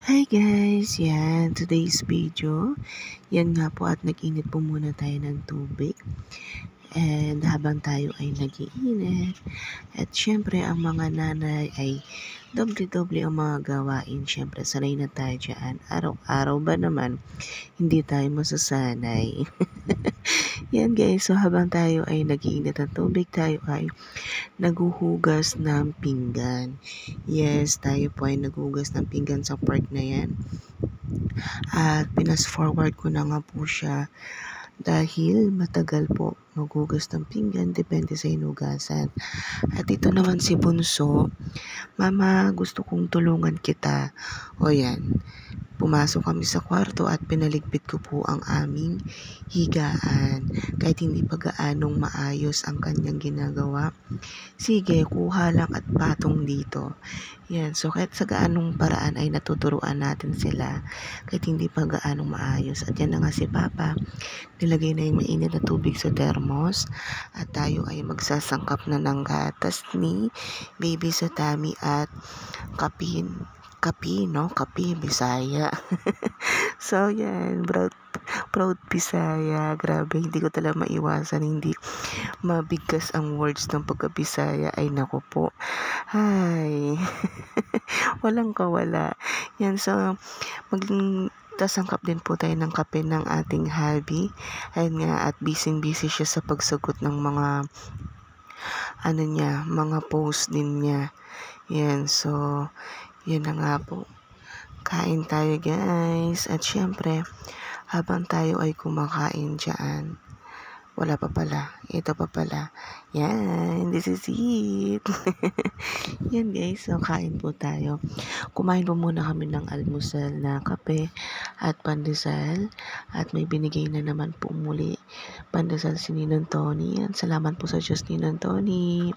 Hi guys! Yan, today's video. Yan nga po at nag-init po muna tayo ng tubig. And habang tayo ay nag-iinit, at syempre ang mga nanay ay doble-doble ang mga gawain. Syempre sanay na tayo dyan. Araw-araw ba naman, hindi tayo masasanay. Yan guys, so habang tayo ay nag-iinit ng tubig, tayo ay naghuhugas ng pinggan. Yes, tayo po ay naghuhugas ng pinggan sa part na yan. At pinas-forward ko na nga po siya dahil matagal po maghugas ng pinggan, depende sa hinugasan. At ito naman si Bunso, Mama, gusto kong tulungan kita. O yan, pumasok kami sa kwarto at pinaligpit ko po ang aming higaan. Kahit hindi pa gaanong maayos ang kanyang ginagawa, sige, kuha lang at patong dito. Yan, so kahit sa gaanong paraan ay natuturuan natin sila kahit hindi pa gaanong maayos. At yan na nga si Papa, nilagay na yung mainit na tubig sa thermos at tayo ay magsasangkap na ng gatas ni Baby sa tummy at kape, Bisaya. So yan, proud Bisaya. Grabe, hindi ko talaga maiwasan, hindi mabigkas ang words ng pagka-Bisaya. Ay nako po. Hay. Walang kawala. Yan, so tasangkap din po tayo ng kape ng ating hubby. Ayun nga, at busy siya sa pagsagot ng mga mga post din niya. Yan, so yun na nga po. Kain tayo guys. At syempre, habang tayo ay kumakain dyan, wala pa pala. Ito pa pala. Yan, this is it. Yan guys, so kain po tayo. Kumain po muna kami ng almusal na kape at pandesal. At may binigay na naman po muli pandesal si Ninong Tony. Yan, salamat po sa Diyos, Ninong Tony.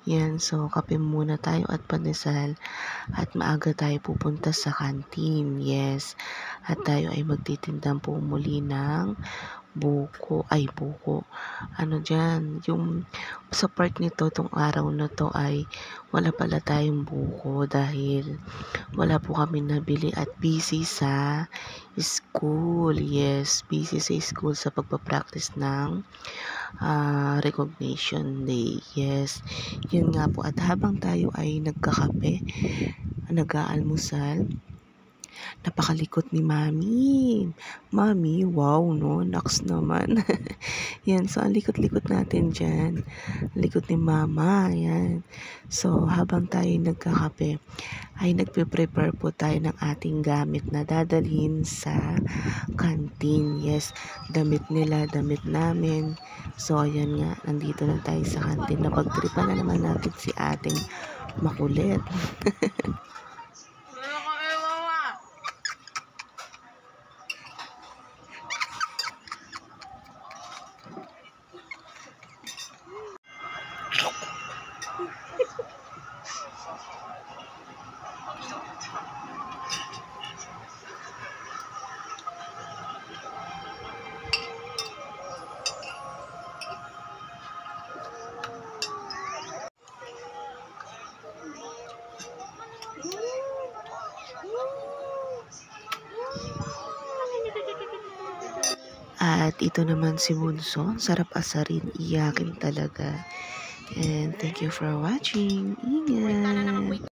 Yan, so kape muna tayo at pandesal. At maaga tayo pupunta sa kantin. Yes. At tayo ay magtitindang po muli ng buko. Ano dyan, yung sa part nito, tong araw na to ay wala pala tayong buko dahil wala po kami nabili at busy sa school. Yes, busy sa school sa pagpapractice ng recognition day. Yes, yun nga po. At habang tayo ay nagkakape, nag-aalmusal, napakalikot ni Mami, wow, no? Naks naman. Yan, so ang likot-likot natin dyan. Likot ni Mama, yan. So, habang tayo nagkakape, ay nagpe-prepare po tayo ng ating gamit na dadalhin sa kantin. Yes, damit nila, damit namin. So, ayan nga, nandito na tayo sa kantin. Napagtripan na naman natin si ating makulit. At ito naman si Bunso, sarap asarin, iyakin talaga. And thank you for watching. Ingat!